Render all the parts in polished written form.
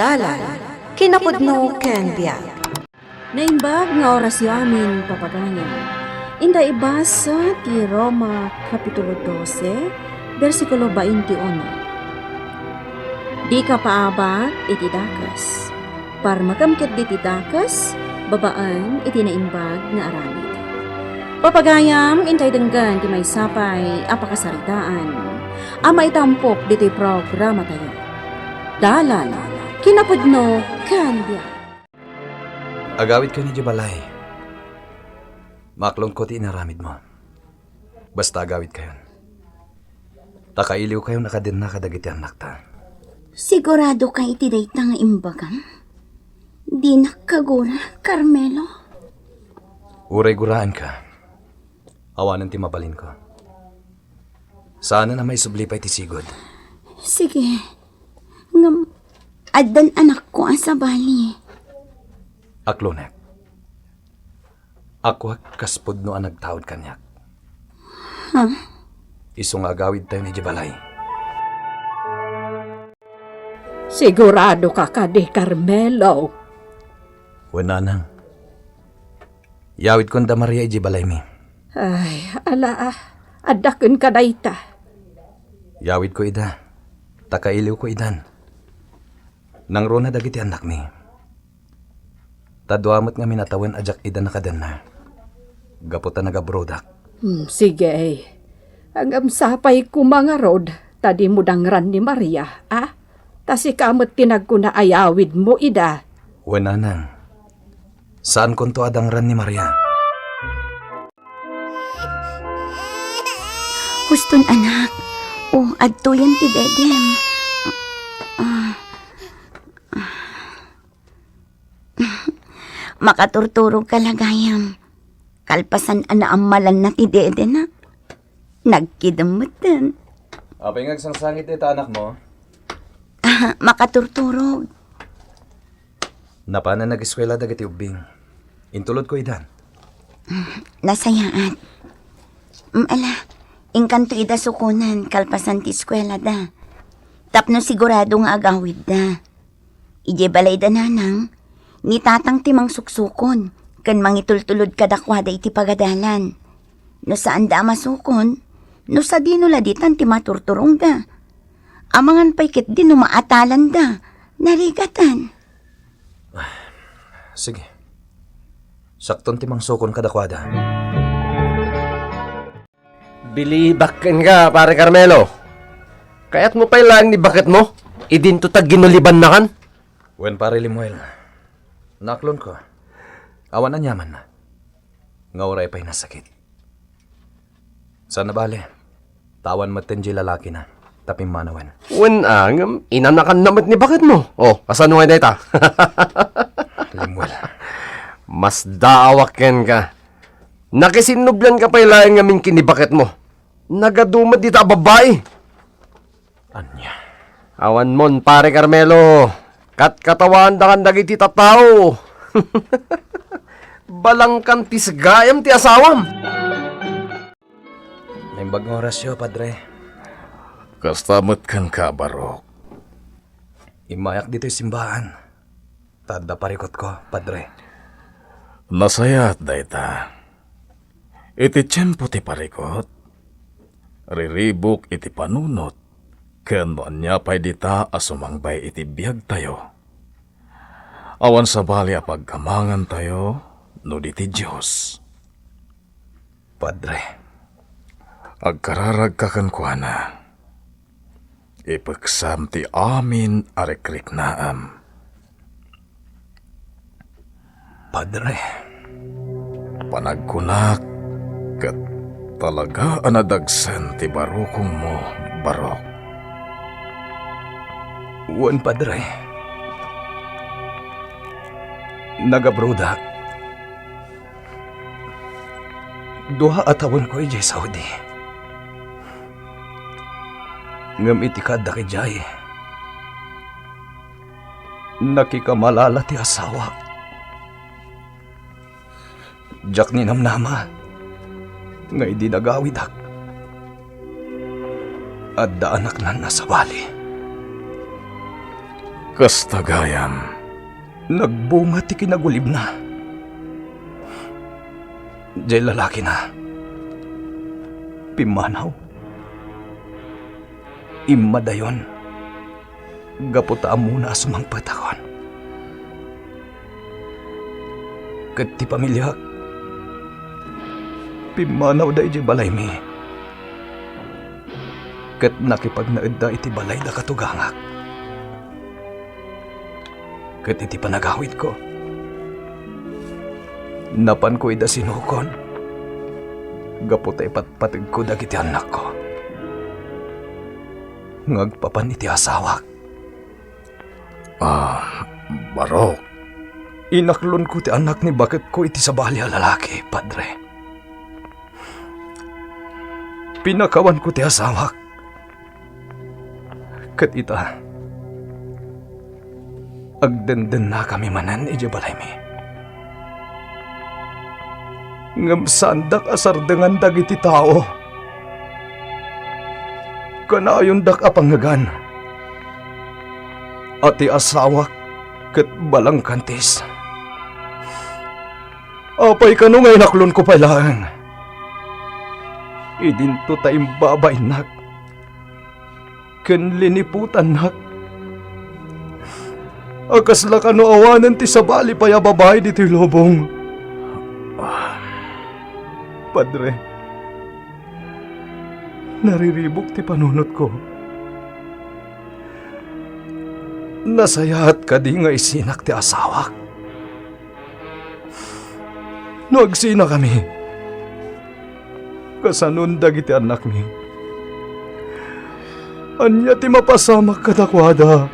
Dalan, kinapudno ken biag. Naimbag nga orasyo amin papaganyan. Inda ibasa ti Roma Kapitulo 12, versikulo 21. Di ka paabat iti dakas. Para makamkit di ti dakas, babaan iti naimbag nga aramid. Papagayam, intay denggan ti may sapay apakasaritaan. Ama itampok dito'y programa tayo. Dalan, kinapudno ken biag. Agawid ka ni Jabalay. Maklong ko ti inaramid mo. Basta agawid kayon. Takailiw kayo nakadin na kadagiti anak ta. Sigurado ka iti dayta nga imbagam? Di nakagura, Carmelo? Uray guraan ka. Awanan ti mabalin ko. Sana na may sublipay ti sigod. Sige. Ngam, adan anak ko ang sabali. Aklonek. Ako kaspod no ang nagtawad kanyak. Huh? Isong agawid tayo ni Jabalay. Sigurado ka kadi, Carmelo. Wala nang. Yawid kon da Maria Jabalay mi. Ay, ala adakon ka dayta. Yawid ko ida. Takailiw ko idan. Nang rona dagiti anak mi. Tadwamot nga minatawan ajak ida nakadan na. Gaputan nagabrodak. Sige. Hanggang sapay ko mga rod, tadi mo dangran ni Maria, ah? Tasi kamot tinagkuna ayawid mo, ida. Wala nang. Saan kon to adangran ni Maria? Huston anak. O, adto yan ti dedem. Makaturturog kalagayam. Kalpasan amalan na ti dede na. Nagkidamutan. Apay ngagsangsangit ito anak mo? Makaturturog. Napana nag-eskwela dagiti ubing. Intulod ko idan. Nasayaan. Ala, ingkanto ida sukunan, kalpasan ti eskwela da. Tapno sigurado nga agawid da. Ije balay da nanang, ni tatang timang suksukon, kan mangitultulod kadakwada iti pagadalan. No saan da masukon, no sa dinuladitan ti maturturong da. Amangan paikit din no maatalan da, narigatan. Sige. Sakton timang sukon kadakwada. Bilibakin ka, pare Carmelo. Kaya't mo pa'y lang ni bakit mo? Idin to tag ginuliban na kan? Wen pare Limuel. Naklon ko. Awan na nyaman na. Nga oray pa'y nasakit. Sana bale. Tawan matenji lalaki na. Taping manawan. Wen ang inanakan namat ni bakit mo? Oh, asan mo ay ta? Limuel. Mas daawaken ka. Nakisinublan ka pa'y lang nga min kinibakit mo. Nagadumad dita babae. Anya. Awan mon, pare Carmelo. Katawan da kan dagiti tatao. Balang kan tisgayam ti asawam. Naimbag ng orasyo, padre. Kastamot kan ka, Barok. Imayak dito'y simbahan. Tada parikot ko, padre. Nasayat, dayta. Iti tiyempo ti parikot. Riribok iti panunot. Ken anya pa'y dita asumangbay iti biyag tayo. Awan sa bali a pagkamangan tayo, no diti Diyos. Padre. Agkararag kakankuana. Ipagsam ti amin arekrik naam. Padre. Panagkunak kat talaga anadagsan ti barukong mo, Barok. Wan, padre. Nagabrodak. Duha atawan ko ijay Saudi. Ngam iti kada kijay. Nakikamalala ti asawa. Jak ni namnama. Nga idi nagawidak. At da anak na nasawali. Kastagayam. Nagbunga ti kinagulib na. Diyay lalaki na. Pimanaw. Imadayon. Gaputa muna sumangpat akon. Kat ti pamilya. Pimanaw da iti balay mi. Kat nakipagnaed da iti balay da katugangak. Kat iti panagawid ko. Napan ko ida sinukon. Gaputa ipatpatid ko dagiti anak ko. Ngagpapan iti asawak. Barok. Inaklon ko ti anak ni bakit ko iti sabali a lalaki, padre. Pinakawan ko ti asawak. Kat ita, agdenden na kami manan iti balay mi. Ngam sandak asar dengan dagiti tao. Kanayon dak apangagan. Ati asawak ket balang kantis. Apay kano ngay naklon ko pailang. Idinto tayong babay nak. Ken liniputan nak. Akasla kano awanan ti sabali paya babay dito lobong. Padre, nariribok ti panunot ko. Nasayahat ka di nga isinak ti asawak. Nagsina kami. Kasanon dagiti anak mi. Anya ti mapasamak kadakwada.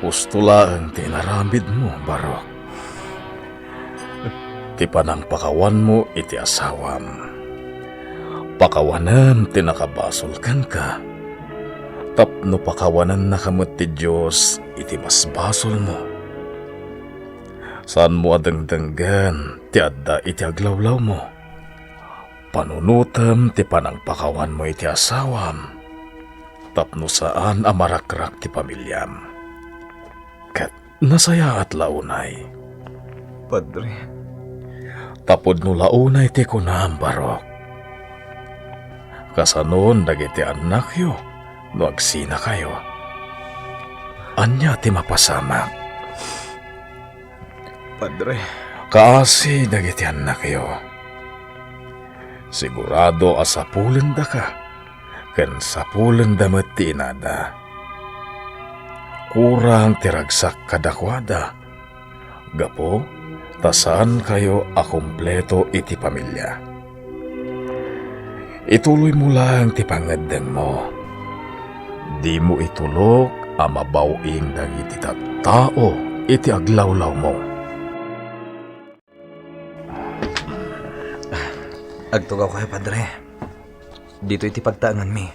Pustulaan ti naramid mo, Barok. Ti pakawan mo iti asawam. Pakawanan ti nakabasol ka. Tapno pakawanan na kamot ti Diyos iti mas basol mo. Saan mo adangdanggan ti adda iti aglawlaw mo. Panunutam ti panangpakawan mo iti asawam. Tapno saan amarakrak ti pamilyam. Kat nasaya at launay. Padre, Tapod no launay ti kunam, Barok. Kasanon dagiti anak yo. No agsina kayo. Anya ti mapasamak. Padre, Kaasi dagiti anak yo. Sigurado asapulen da ka. Ken sapulen da met ti inada. Kurang tiragsak kadakwada. Gapo, tasaan kayo akumpleto iti pamilya. Ituloy mo lang ti pangadeng mo. Di mo itulok ang mabawing dagiti tao iti aglawlaw mo. agtugaw kayo, padre. Dito iti pagtaangan mi.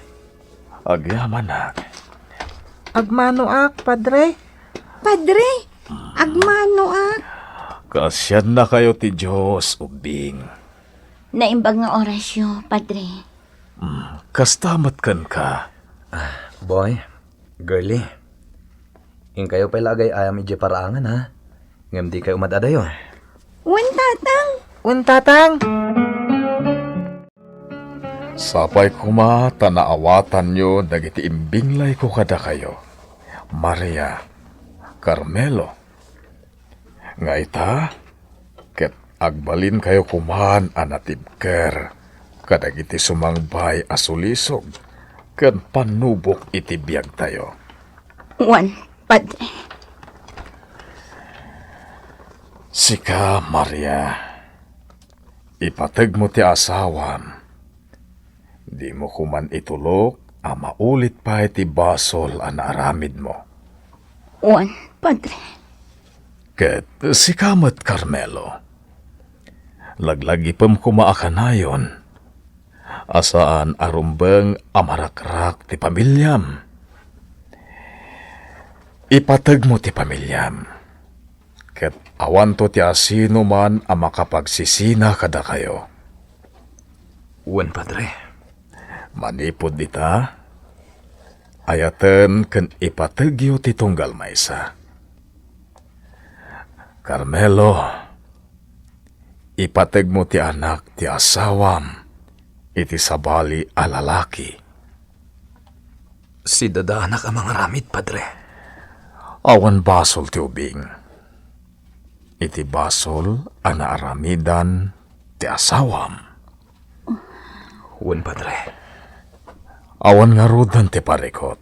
Agyaman na. Agmano ak, padre. Padre, agmano ak. Kasyan na kayo ti Diyos, ubing. Naimbag nga orasyo, padre. Kastamat kan ka. Boy, girlie. In kayo pa'y lagay ayam ije paraangan ha. Ngam di kayo madadayo. Wan tatang. Untatang. Sapay kuma tanaawatan nyo dagiti imbinglay ko kada kayo. Maria, Carmelo. Nga ita, ket agbalin kayo kuman anatibker. Kadagiti sumangbay asulisog. Ken panubok iti biyag tayo. Wan, padre. Sika, Maria. Ipateg mo ti asawam. Di mo kuman itulok, maulit pa iti basol ang aramid mo. Wan, padre. Ket si Kamat Carmelo. Laglagipem kumaakanayon. Asaan arumbeng amarakrak ti pamilyam. Ipateg mo ti pamilyam. Ket awan to ti asino man ang makapagsisina kada kayo. Uwan, padre. Manipod dita, ayaten ken ipategyo ti tunggal maysa. Carmelo, ipateg mo ti anak ti asawam, iti sabali a lalaki. Si dadaanak ang mga ramid, Padre. Awan basol ti ubing. Iti basol ang naaramidan ti asawam. Wen, Padre. Awan nga rudan ti parikot.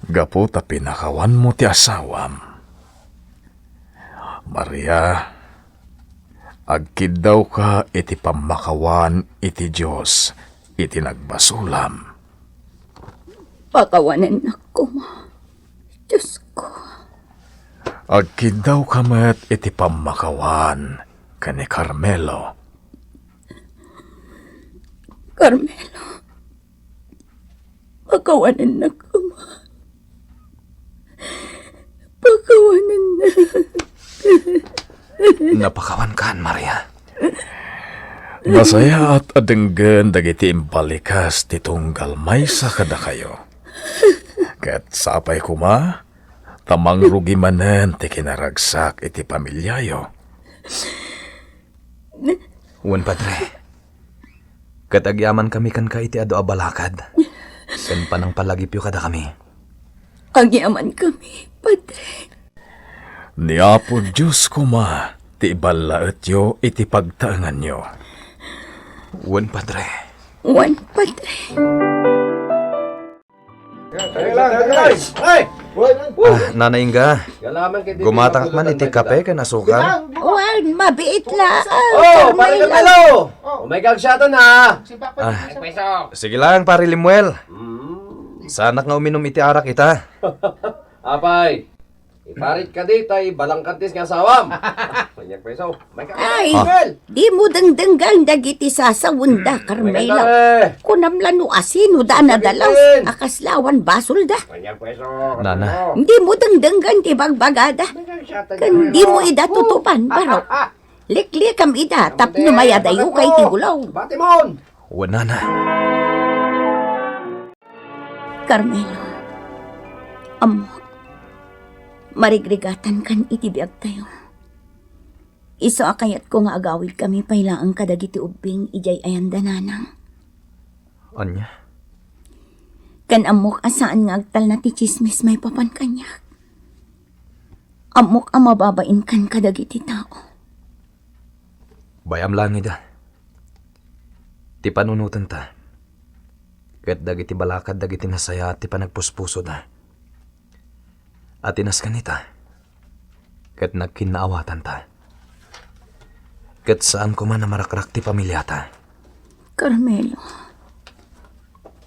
Gapu ta pinakawan mo ti asawam. Maria, agkid daw ka iti pamakawan iti Diyos, iti nagbasulam. Pakawanan ako mo. Diyos ko. Agkid daw ka met iti pamakawan kani Carmelo. Carmelo. Pakawanan ako mo. Pakawanan na. Napakawan kan, Maria. Masaya at adenggen dagiti imbalikas ti tunggal maysa kada kayo. Ket sapay kuma, tamang rugi manen ti kinaragsak iti pamilyayo. Wen, Padre. Katagyaman kami kan ka iti ado abalakad. Ken panang palagipyo kada kami. Agyaman kami, Padre. Niapo Diyos kuma, ti ibalaet yo iti pagtaangan nyo. Wen, Padre. One, Padre. Nanay Inga, gumatang man iti kape ken asukar. Wan, mabiit la. Oh, pare Carmelo! May gagsyato na! Sige lang, pare Limuel. Sanak nga uminom iti arak ita. Apay, iparit ka di tay balang kantis nga sawam. Panyag peso. Ay, di mo dangdanggang dagiti sasawunda, Carmelo. Kunamlano asino da nadalaw, akaslawan basol da. Panyag peso. Nana, Hindi mo dangdanggan ti bagbagada. Hindi mo ida tutupan, baro. Likli kam ida, tapno mayadayo kay tigulaw. Batimon! wen nana. Carmelo, amok, marigrigatan kan itibiyag tayo. Iso akayat ko nga agawid kami pailaang kadagiti ubing ijay ayan dananang. Anya? Kan amok asaan nga agtal na ti chismis may papan kanyak. Amok ang mababain kan kadagiti tao. Bayam lang ida. Ti panunutan ta. Ket dagiti balakad dagiti nasaya ti panagpuspuso da. At inas kanita. Ket nagkinaawatan ta. Ket saan ko man na marakrak ti pamilyata. Carmelo,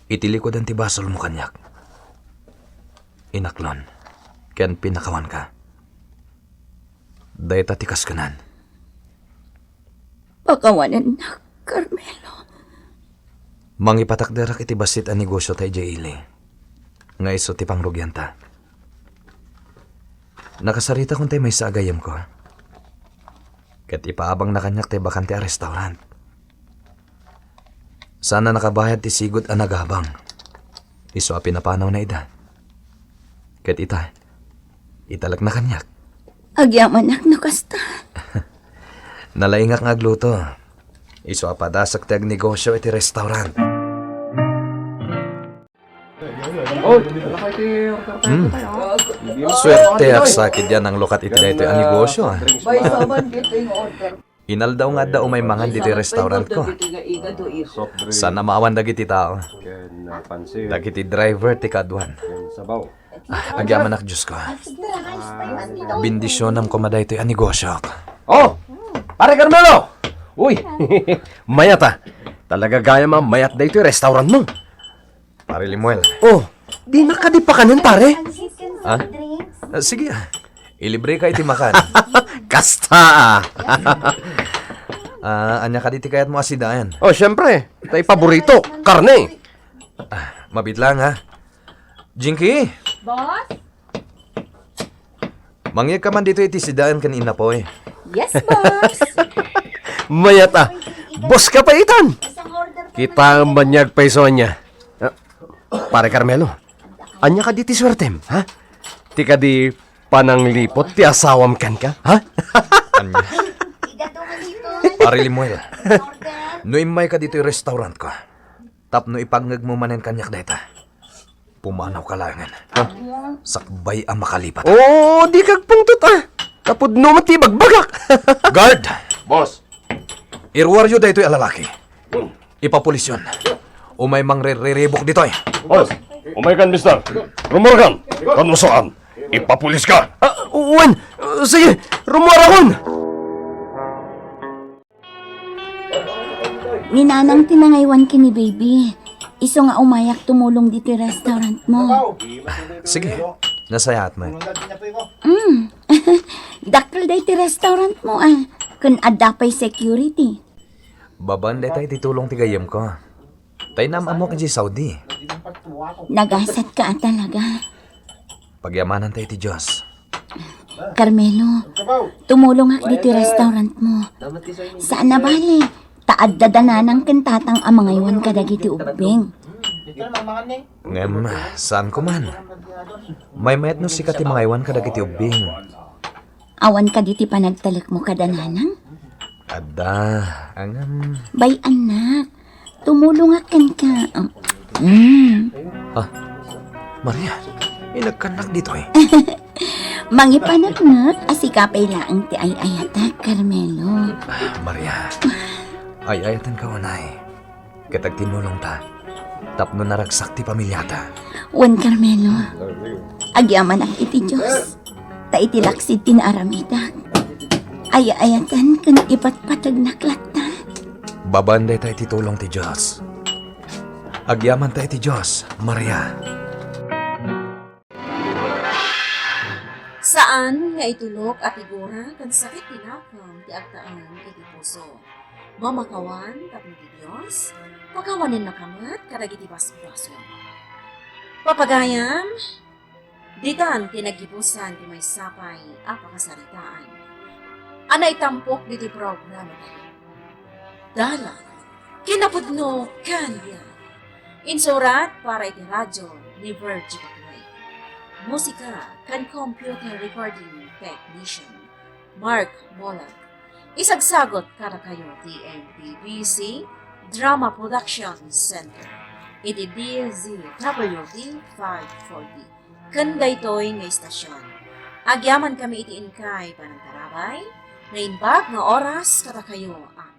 Itilikod ang ti basol mo kanyak. Inaklon. Ken pinakawan ka. Dayta tikas kanan. pakawanan na, Carmelo. Mangipatakderak iti basit ang negosyo tayo jaili. Nga iso ti pangrugyanta. Nakasarita kung tayo may saagayam ko. Ket ipaabang na kanyak tayo bakante a restaurant. Sana nakabayad ti sigod ang nagabang. Iso a pinapanaw na ida. Ket italag na kanyak. Agyaman ak nakasta. Nalaingak nga agluto. Iso a padasak tag negosyo iti restaurant. Swerte ak sakit yan ang lukat iti daytoy ang negosyo. Inal daw nga daw may mangan diti restaurant ko. Sana maawan dagiti tao. Dagiti driver ti kadwan. Agyaman ak Diyos ko. Bindisyon ang kumadaytoy ang negosyo. Oh! Pare Carmelo! Uy! Mayat ah! Talaga gaya mayat da ito yung restaurant mo. Pare Limuel. Oh! Di nakadipa kanin pare? Ha? Sige ah. Ilibre ka iti makan. Kasta ah! Anya ka diti kayat mo asidayan. Oh, syempre. Ito yung paborito. Karne. Mabit lang ha. Jinky! Boss? Mangyag ka man dito iti sidayan kanina po eh. Yes, boss. Mayat ah! Boss ka pa itan! Kita ang banyag paiso niya. Pare Carmelo, anya ka di ti swertem, ha? Ti ka di pananglipot ti asawam kan ka, ha? Anya, Ari Limuel, no imay ka dito yung restaurant ko. Tapno ipangag mo manen kanyak deta. Pumanaw ka langan. Sakbay ang makalipat. Oh, di kag pungtot, ah. Tapod no mati bagbagak. Guard! Boss. Irwaryo dito yung lalaki. Ipapulis yun. O may mangre-rebok dito eh. Boss, umaykan, mister. Rumorgan, kanusoan. Ipapulis ka. Uwan, sige, rumorakon. Ninanang tinangaywan kini baby. Iso nga umayak tumulong dito yung restaurant mo. Sige, nasayat mo. Dakkel day ti restaurant mo ah. Kun adapay security. Baban tayo titulong tigayam ko. Tayo naman mo kanji Saudi. Nagasat ka talaga. Pagyamanan tayo ti Diyos. Carmelo, tumulong ak dito yung restaurant mo. Saan na bali? Taad dadananang kantatang amangaywan kadagiti ubing. Ngem, saan ko man? May mayat no sikat ti mga iwan kadagiti ubing. Awan ka diti panagtalak mo kadananang? Ada, angam. Bay anak, tumulong akan ka. Maria, inagkanak dito eh. Mangipanagnak, asikapay laang ti ay ayata, Carmelo. Maria, ay ayatan ka wanay. Katag tinulong ta. Tapno naragsak ti pamilyata. Wan Carmelo, agyaman ak iti Diyos. Ta iti laksid tinaaramida. Ay-ayatan kan ipatpatag naklata. Babanday tayo titulong ti Diyos. Agyaman tayo ti Diyos, Maria. Saan nga itulok at igura kan sakit tinapang ti agtaan iti puso. Mamakawan tapno ti Diyos, pagawanin nakamat karagiti basbaso. Papagayam, ditan tinagibusan ti may sapay apakasaritaan. Ana itampok diti programa tayo. Dalan, kinapudno kanya. Insurat para iti radyo ni Virgie Pagway. Musika kan computer recording technician Mark Molag. Isagsagot para kayo TNTBC Drama Production Center. Iti DZWD 540. Kanda ito'y nga istasyon. Agyaman kami iti inkay panagtarabay na inbag nga oras kata kayo ang